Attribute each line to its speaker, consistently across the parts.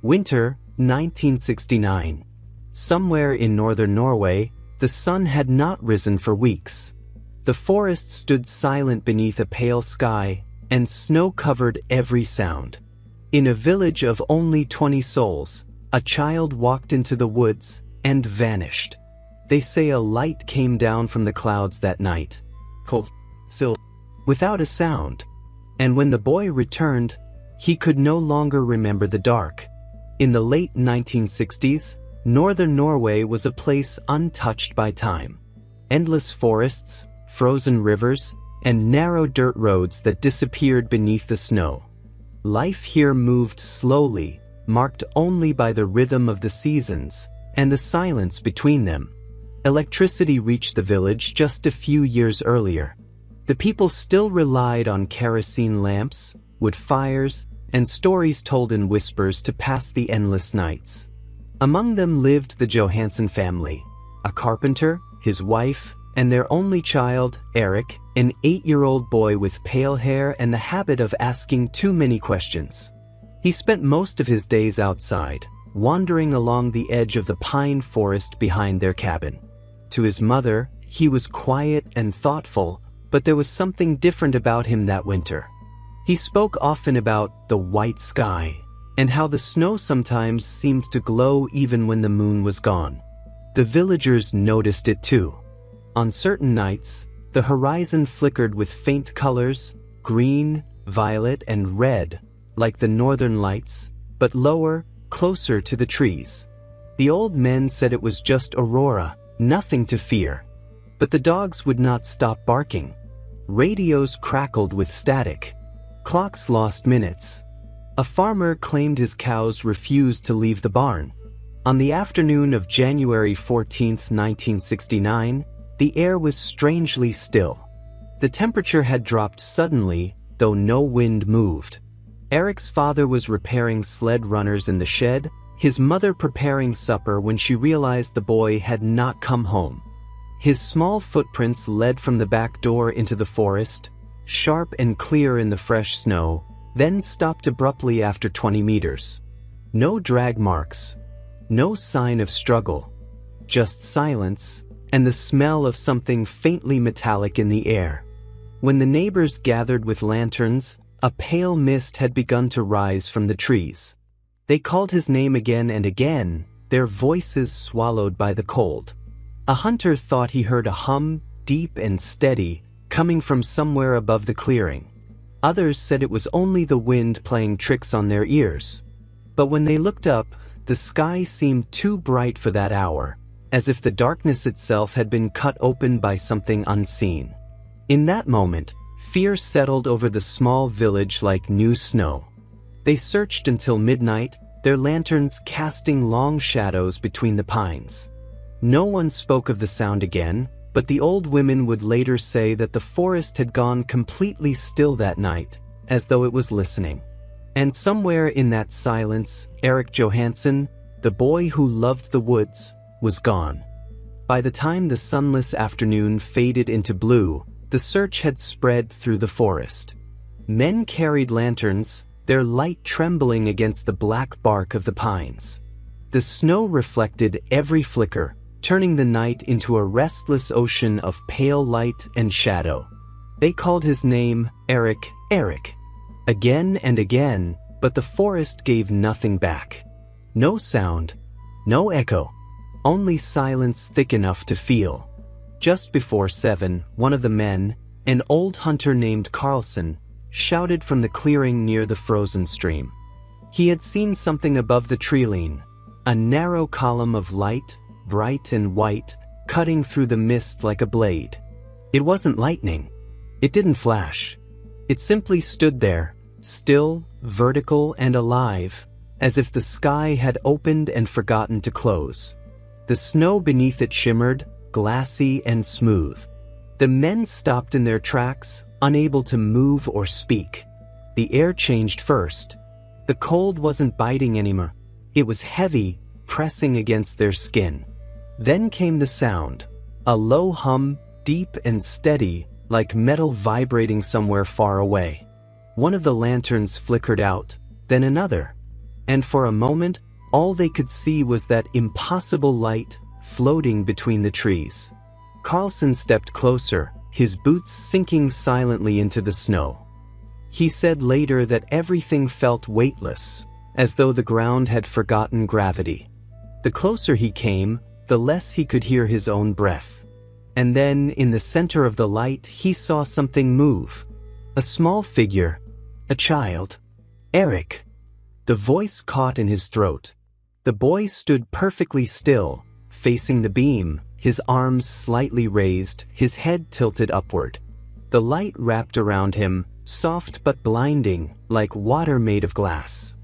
Speaker 1: Winter, 1969. Somewhere in northern Norway, the sun had not risen for weeks. The forest stood silent beneath a pale sky, and snow covered every sound. In a village of only 20 souls, a child walked into the woods and vanished. They say a light came down from the clouds that night, cold, still, without a sound. And when the boy returned, he could no longer remember the dark. In the late 1960s, northern Norway was a place untouched by time. Endless forests, frozen rivers, and narrow dirt roads that disappeared beneath the snow. Life here moved slowly, marked only by the rhythm of the seasons and the silence between them. Electricity reached the village just a few years earlier. The people still relied on kerosene lamps, wood fires, and stories told in whispers to pass the endless nights. Among them lived the Johansen family, a carpenter, his wife, and their only child, Eric, an 8-year-old boy with pale hair and the habit of asking too many questions. He spent most of his days outside, wandering along the edge of the pine forest behind their cabin. To his mother, he was quiet and thoughtful, but there was something different about him that winter. He spoke often about the white sky, and how the snow sometimes seemed to glow even when the moon was gone. The villagers noticed it too. On certain nights, the horizon flickered with faint colors, green, violet, and red, like the northern lights, but lower, closer to the trees. The old men said it was just aurora, nothing to fear. But the dogs would not stop barking. Radios crackled with static. Clocks lost minutes. A farmer claimed his cows refused to leave the barn. On the afternoon of January 14, 1969, the air was strangely still. The temperature had dropped suddenly, though no wind moved. Eric's father was repairing sled runners in the shed, his mother preparing supper when she realized the boy had not come home. His small footprints led from the back door into the forest, sharp and clear in the fresh snow, then stopped abruptly after 20 meters. No drag marks, no sign of struggle, just silence and the smell of something faintly metallic in the air. When the neighbors gathered with lanterns, a pale mist had begun to rise from the trees. They called his name again and again, their voices swallowed by the cold. A hunter thought he heard a hum, deep and steady, coming from somewhere above the clearing. Others said it was only the wind playing tricks on their ears. But when they looked up, the sky seemed too bright for that hour, as if the darkness itself had been cut open by something unseen. In that moment, fear settled over the small village like new snow. They searched until midnight, their lanterns casting long shadows between the pines. No one spoke of the sound again, but the old women would later say that the forest had gone completely still that night, as though it was listening. And somewhere in that silence, Eric Johansen, the boy who loved the woods, was gone. By the time the sunless afternoon faded into blue, the search had spread through the forest. Men carried lanterns, their light trembling against the black bark of the pines. The snow reflected every flicker, turning the night into a restless ocean of pale light and shadow. They called his name Eric, Eric, again and again, but the forest gave nothing back. No sound, no echo, only silence thick enough to feel. Just before 7, one of the men, an old hunter named Carlson, shouted from the clearing near the frozen stream. He had seen something above the treeline, a narrow column of light, bright and white, cutting through the mist like a blade. It wasn't lightning. It didn't flash. It simply stood there, still, vertical, and alive, as if the sky had opened and forgotten to close. The snow beneath it shimmered, glassy and smooth. The men stopped in their tracks, unable to move or speak. The air changed first. The cold wasn't biting anymore. It was heavy, pressing against their skin. Then came the sound, a low hum, deep and steady, like metal vibrating somewhere far away. One of the lanterns flickered out, then another. and for a moment, all they could see was that impossible light floating between the trees. Carlson stepped closer, his boots sinking silently into the snow. He said later that everything felt weightless, as though the ground had forgotten gravity. The closer he came, the less he could hear his own breath. And then, in the center of the light, he saw something move. A small figure. A child. Eric. The voice caught in his throat. The boy stood perfectly still, facing the beam, his arms slightly raised, his head tilted upward. The light wrapped around him, soft but blinding, like water made of glass.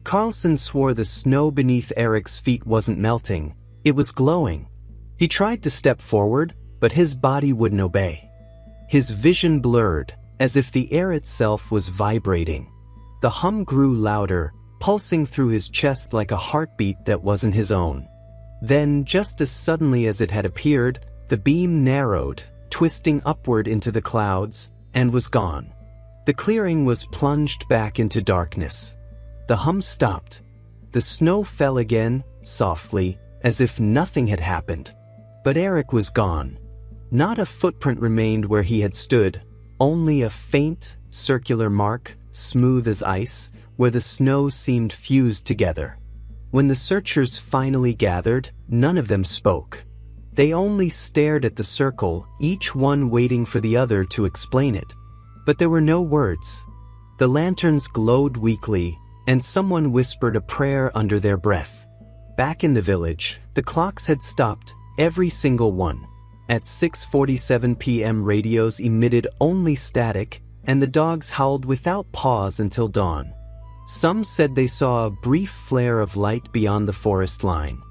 Speaker 1: Carlson swore the snow beneath Eric's feet wasn't melting, it was glowing. He tried to step forward, but his body wouldn't obey. His vision blurred, as if the air itself was vibrating. The hum grew louder, pulsing through his chest like a heartbeat that wasn't his own. Then, just as suddenly as it had appeared, the beam narrowed, twisting upward into the clouds, and was gone. The clearing was plunged back into darkness. The hum stopped. The snow fell again, softly, as if nothing had happened. But Eric was gone. Not a footprint remained where he had stood, only a faint, circular mark, smooth as ice, where the snow seemed fused together. When the searchers finally gathered, none of them spoke. They only stared at the circle, each one waiting for the other to explain it. But there were no words. The lanterns glowed weakly, and someone whispered a prayer under their breath. Back in the village, the clocks had stopped, every single one. At 6:47 p.m. radios emitted only static, and the dogs howled without pause until dawn. Some said they saw a brief flare of light beyond the forest line.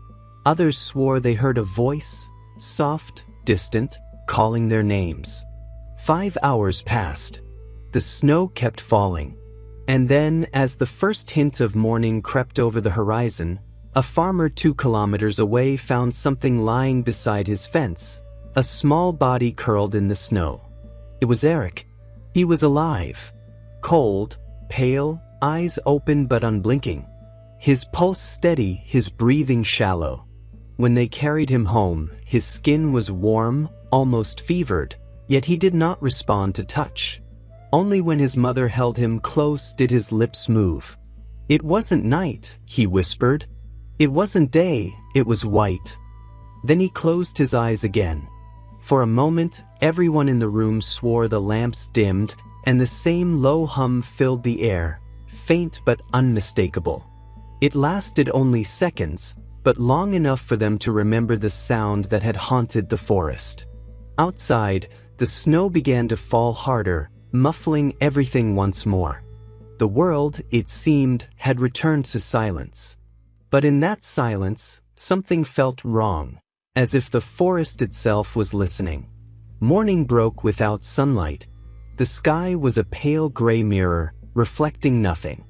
Speaker 1: Others swore they heard a voice, soft, distant, calling their names. 5 hours passed. The snow kept falling. And then, as the first hint of morning crept over the horizon, a farmer 2 kilometers away found something lying beside his fence, a small body curled in the snow. It was Eric. He was alive. Cold, pale, eyes open but unblinking. His pulse steady, his breathing shallow. When they carried him home, his skin was warm, almost fevered, yet he did not respond to touch. Only when his mother held him close did his lips move. "It wasn't night," he whispered. "It wasn't day, it was white." Then he closed his eyes again. For a moment, everyone in the room swore the lamps dimmed, and the same low hum filled the air, faint but unmistakable. It lasted only seconds, but long enough for them to remember the sound that had haunted the forest. Outside, the snow began to fall harder, muffling everything once more. The world, it seemed, had returned to silence. But in that silence, something felt wrong, as if the forest itself was listening. Morning broke without sunlight. The sky was a pale gray mirror, reflecting nothing.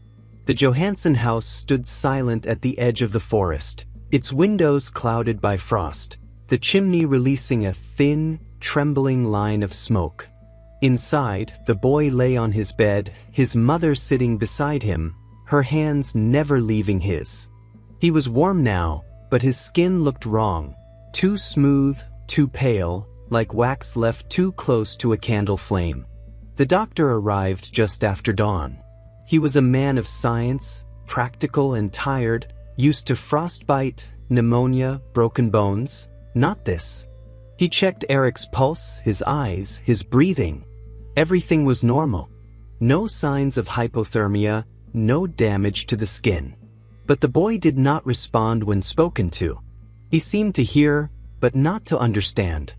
Speaker 1: The Johansson house stood silent at the edge of the forest, its windows clouded by frost, the chimney releasing a thin, trembling line of smoke. Inside, the boy lay on his bed, his mother sitting beside him, her hands never leaving his. He was warm now, but his skin looked wrong, too smooth, too pale, like wax left too close to a candle flame. The doctor arrived just after dawn. He was a man of science, practical and tired, used to frostbite, pneumonia, broken bones. Not this. He checked Eric's pulse, his eyes, his breathing. Everything was normal. No signs of hypothermia, no damage to the skin. But the boy did not respond when spoken to. He seemed to hear, but not to understand.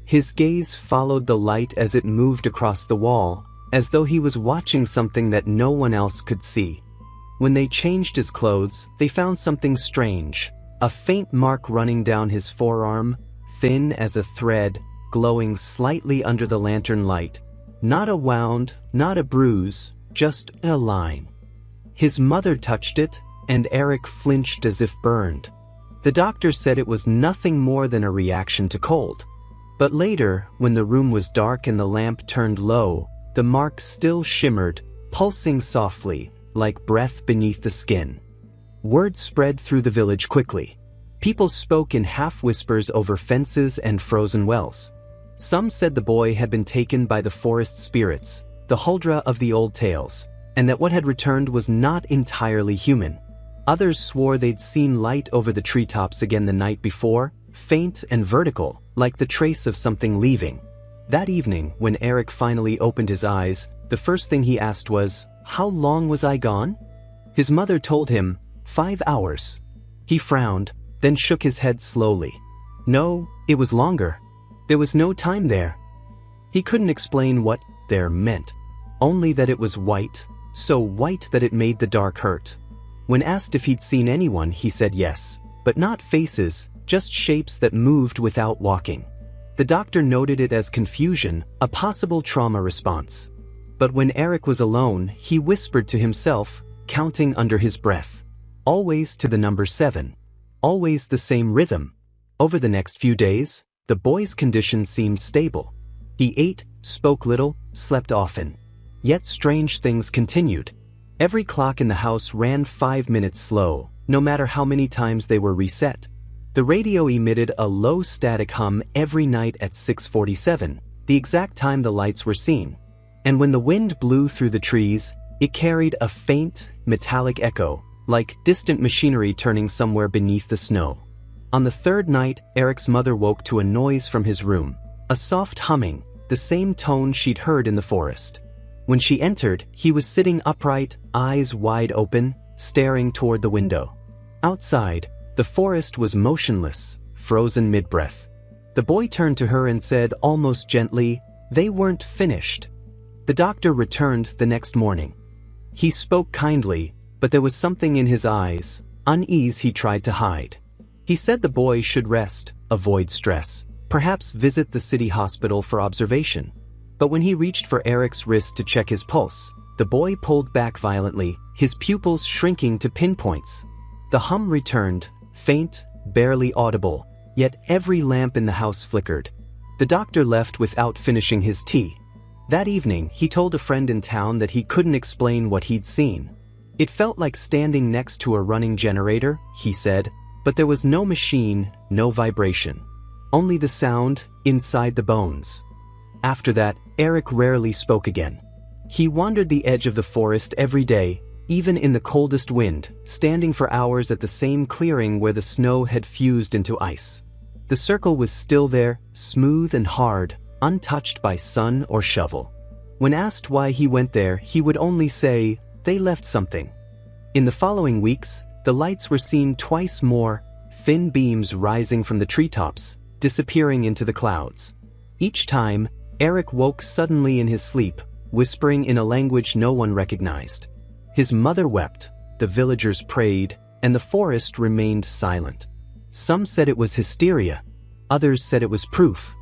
Speaker 1: His gaze followed the light as it moved across the wall, as though he was watching something that no one else could see. When they changed his clothes, they found something strange, a faint mark running down his forearm, thin as a thread, glowing slightly under the lantern light. Not a wound, not a bruise, just a line. His mother touched it, and Eric flinched as if burned. The doctor said it was nothing more than a reaction to cold. But later, when the room was dark and the lamp turned low, the mark still shimmered, pulsing softly, like breath beneath the skin. Word spread through the village quickly. People spoke in half-whispers over fences and frozen wells. Some said the boy had been taken by the forest spirits, the Huldra of the old tales, and that what had returned was not entirely human. Others swore they'd seen light over the treetops again the night before, faint and vertical, like the trace of something leaving. That evening, when Eric finally opened his eyes, the first thing he asked was, "How long was I gone?" His mother told him, 5 hours. He frowned, then shook his head slowly. No, it was longer. There was no time there. He couldn't explain what there meant, only that it was white, so white that it made the dark hurt. When asked if he'd seen anyone, he said yes, but not faces, just shapes that moved without walking. The doctor noted it as confusion, a possible trauma response. But when Eric was alone, he whispered to himself, counting under his breath. Always to the number 7. Always the same rhythm. Over the next few days, the boy's condition seemed stable. He ate, spoke little, slept often. Yet strange things continued. Every clock in the house ran 5 minutes slow, no matter how many times they were reset. The radio emitted a low static hum every night at 6:47, the exact time the lights were seen. And when the wind blew through the trees, it carried a faint, metallic echo, like distant machinery turning somewhere beneath the snow. On the third night, Eric's mother woke to a noise from his room, a soft humming, the same tone she'd heard in the forest. When she entered, he was sitting upright, eyes wide open, staring toward the window. Outside, the forest was motionless, frozen mid-breath. The boy turned to her and said almost gently, "They weren't finished." The doctor returned the next morning. He spoke kindly, but there was something in his eyes, unease he tried to hide. He said the boy should rest, avoid stress, perhaps visit the city hospital for observation. But when he reached for Eric's wrist to check his pulse, the boy pulled back violently, his pupils shrinking to pinpoints. The hum returned, faint, barely audible, yet every lamp in the house flickered. The doctor left without finishing his tea. That evening, he told a friend in town that he couldn't explain what he'd seen. It felt like standing next to a running generator, he said, but there was no machine, no vibration. Only the sound inside the bones. After that, Eric rarely spoke again. He wandered the edge of the forest every day, even in the coldest wind, standing for hours at the same clearing where the snow had fused into ice. The circle was still there, smooth and hard, untouched by sun or shovel. When asked why he went there, he would only say, "They left something." In the following weeks, the lights were seen twice more, thin beams rising from the treetops, disappearing into the clouds. Each time, Eric woke suddenly in his sleep, whispering in a language no one recognized. His mother wept, the villagers prayed, and the forest remained silent. Some said it was hysteria, others said it was proof.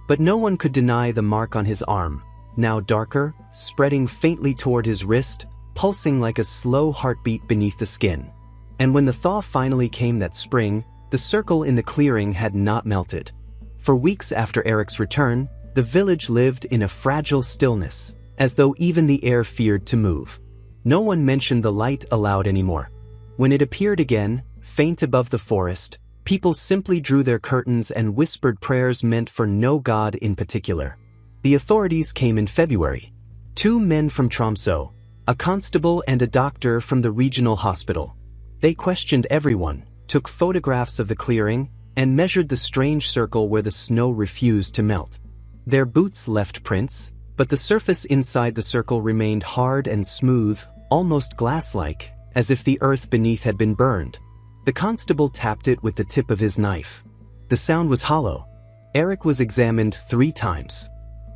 Speaker 1: But no one could deny the mark on his arm, now darker, spreading faintly toward his wrist, pulsing like a slow heartbeat beneath the skin. And when the thaw finally came that spring, the circle in the clearing had not melted. For weeks after Eric's return, the village lived in a fragile stillness, as though even the air feared to move. No one mentioned the light aloud anymore. When it appeared again, faint above the forest, people simply drew their curtains and whispered prayers meant for no god in particular. The authorities came in February. 2 men from Tromsø, a constable and a doctor from the regional hospital. They questioned everyone, took photographs of the clearing, and measured the strange circle where the snow refused to melt. Their boots left prints, but the surface inside the circle remained hard and smooth, almost glass-like, as if the earth beneath had been burned. The constable tapped it with the tip of his knife. The sound was hollow. Eric was examined 3 times.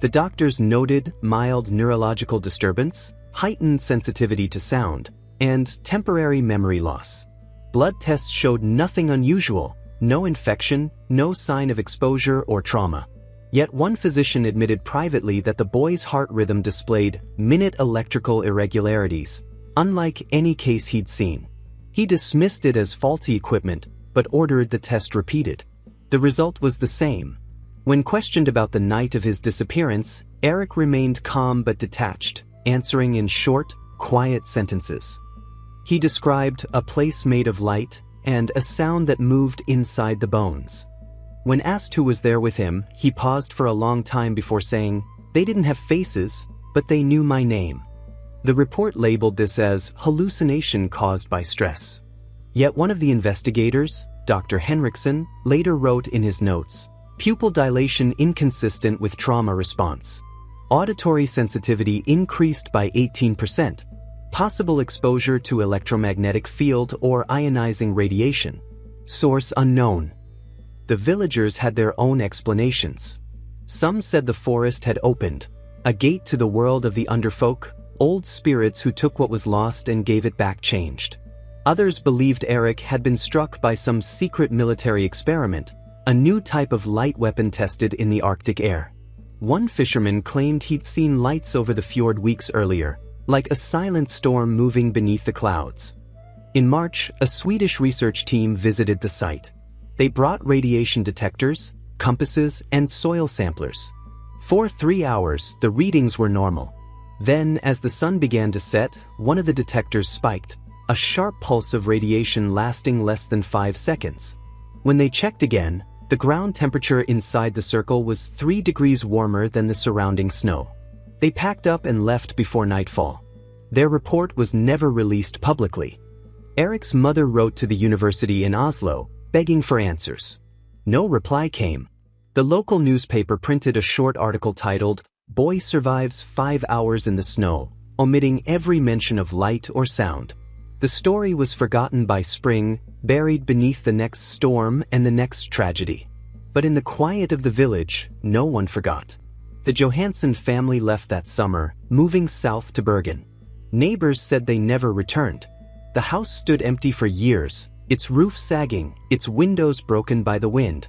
Speaker 1: The doctors noted mild neurological disturbance, heightened sensitivity to sound, and temporary memory loss. Blood tests showed nothing unusual, no infection, no sign of exposure or trauma. Yet one physician admitted privately that the boy's heart rhythm displayed minute electrical irregularities, unlike any case he'd seen. He dismissed it as faulty equipment, but ordered the test repeated. The result was the same. When questioned about the night of his disappearance, Eric remained calm but detached, answering in short, quiet sentences. He described a place made of light and a sound that moved inside the bones. When asked who was there with him, he paused for a long time before saying, "They didn't have faces, but they knew my name." The report labeled this as hallucination caused by stress. Yet one of the investigators, Dr. Henriksen, later wrote in his notes, "Pupil dilation inconsistent with trauma response. Auditory sensitivity increased by 18%. Possible exposure to electromagnetic field or ionizing radiation. Source unknown." The villagers had their own explanations. Some said the forest had opened, a gate to the world of the underfolk, old spirits who took what was lost and gave it back changed. Others believed Erik had been struck by some secret military experiment, a new type of light weapon tested in the Arctic air. One fisherman claimed he'd seen lights over the fjord weeks earlier, like a silent storm moving beneath the clouds. In March, a Swedish research team visited the site. They brought radiation detectors, compasses, and soil samplers. For 3 hours, the readings were normal. Then, as the sun began to set, one of the detectors spiked, a sharp pulse of radiation lasting less than 5 seconds. When they checked again, the ground temperature inside the circle was 3 degrees warmer than the surrounding snow. They packed up and left before nightfall. Their report was never released publicly. Erik's mother wrote to the university in Oslo, begging for answers. No reply came. The local newspaper printed a short article titled, "Boy Survives 5 Hours in the Snow," omitting every mention of light or sound. The story was forgotten by spring, buried beneath the next storm and the next tragedy. But in the quiet of the village, no one forgot. The Johansson family left that summer, moving south to Bergen. Neighbors said they never returned. The house stood empty for years, its roof sagging, its windows broken by the wind.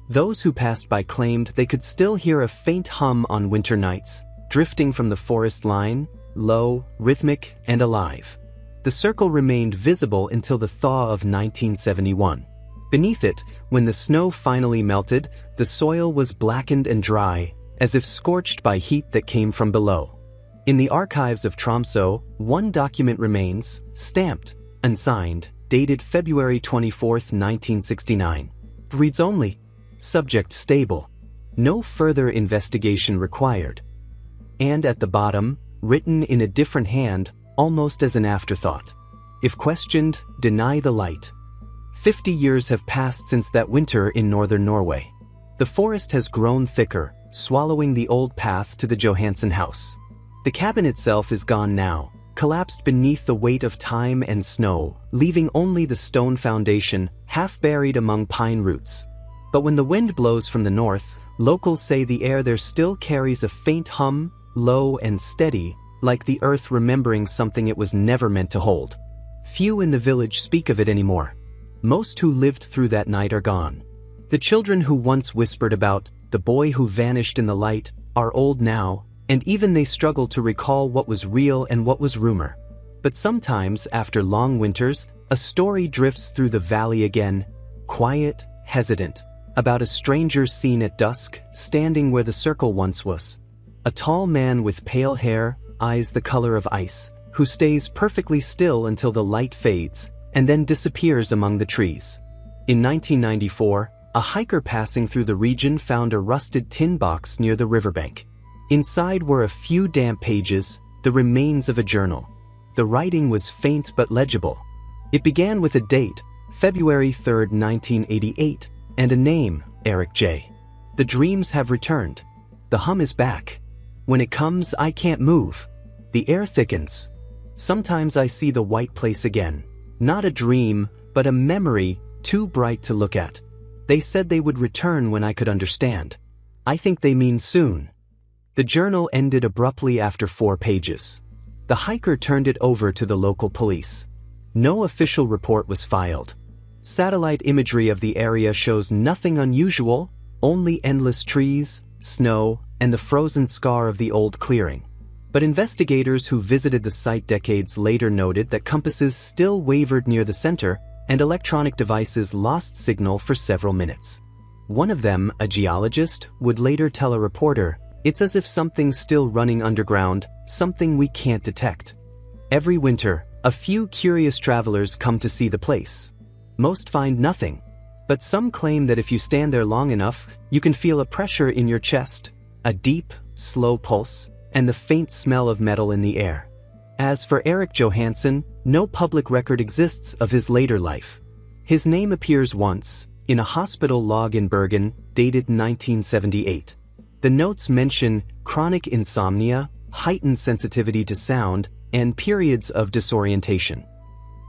Speaker 1: Those who passed by claimed they could still hear a faint hum on winter nights, drifting from the forest line, low, rhythmic, and alive. The circle remained visible until the thaw of 1971. Beneath it, when the snow finally melted, the soil was blackened and dry, as if scorched by heat that came from below. In the archives of Tromsø, one document remains, stamped, unsigned, dated February 24, 1969. Reads only, "Subject stable. No further investigation required." And at the bottom, written in a different hand, almost as an afterthought, "If questioned, deny the light." 50 years have passed since that winter in northern Norway. The forest has grown thicker, swallowing the old path to the Johansson house. The cabin itself is gone now, collapsed beneath the weight of time and snow, leaving only the stone foundation, half buried among pine roots. But when the wind blows from the north, locals say the air there still carries a faint hum, low and steady, like the earth remembering something it was never meant to hold. Few in the village speak of it anymore. Most who lived through that night are gone. The children who once whispered about the boy who vanished in the light are old now, and even they struggle to recall what was real and what was rumor. But sometimes, after long winters, a story drifts through the valley again, quiet, hesitant, about a stranger seen at dusk, standing where the circle once was. A tall man with pale hair, eyes the color of ice, who stays perfectly still until the light fades, and then disappears among the trees. In 1994, a hiker passing through the region found a rusted tin box near the riverbank. Inside were a few damp pages, the remains of a journal. The writing was faint but legible. It began with a date, February 3, 1988, and a name, Erik J. "The dreams have returned. The hum is back. When it comes, I can't move. The air thickens. Sometimes I see the white place again. Not a dream, but a memory too bright to look at. They said they would return when I could understand. I think they mean soon." The journal ended abruptly after 4 pages. The hiker turned it over to the local police. No official report was filed. Satellite imagery of the area shows nothing unusual, only endless trees, snow, and the frozen scar of the old clearing. But investigators who visited the site decades later noted that compasses still wavered near the center, and electronic devices lost signal for several minutes. One of them, a geologist, would later tell a reporter, "It's as if something's still running underground, something we can't detect." Every winter, A few curious travelers come to see the place. Most find nothing, but some claim that if you stand there long enough, you can feel a pressure in your chest, a deep, slow pulse, and the faint smell of metal in the air. As for Erik Johansson, no public record exists of his later life. His name appears once, in a hospital log in Bergen, dated 1978. The notes mention chronic insomnia, heightened sensitivity to sound, and periods of disorientation.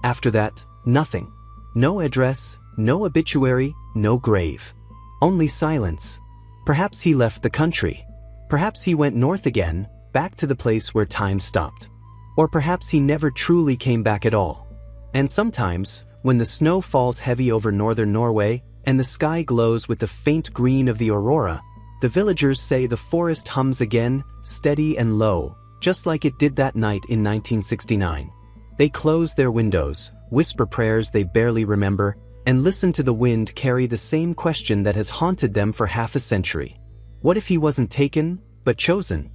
Speaker 1: After that, nothing. No address, no obituary, no grave. Only silence. Perhaps he left the country. Perhaps he went north again, back to the place where time stopped. Or perhaps he never truly came back at all. And sometimes, when the snow falls heavy over northern Norway, and the sky glows with the faint green of the aurora, the villagers say the forest hums again, steady and low, just like it did that night in 1969. They close their windows, whisper prayers they barely remember, and listen to the wind carry the same question that has haunted them for half a century. What if he wasn't taken, but chosen?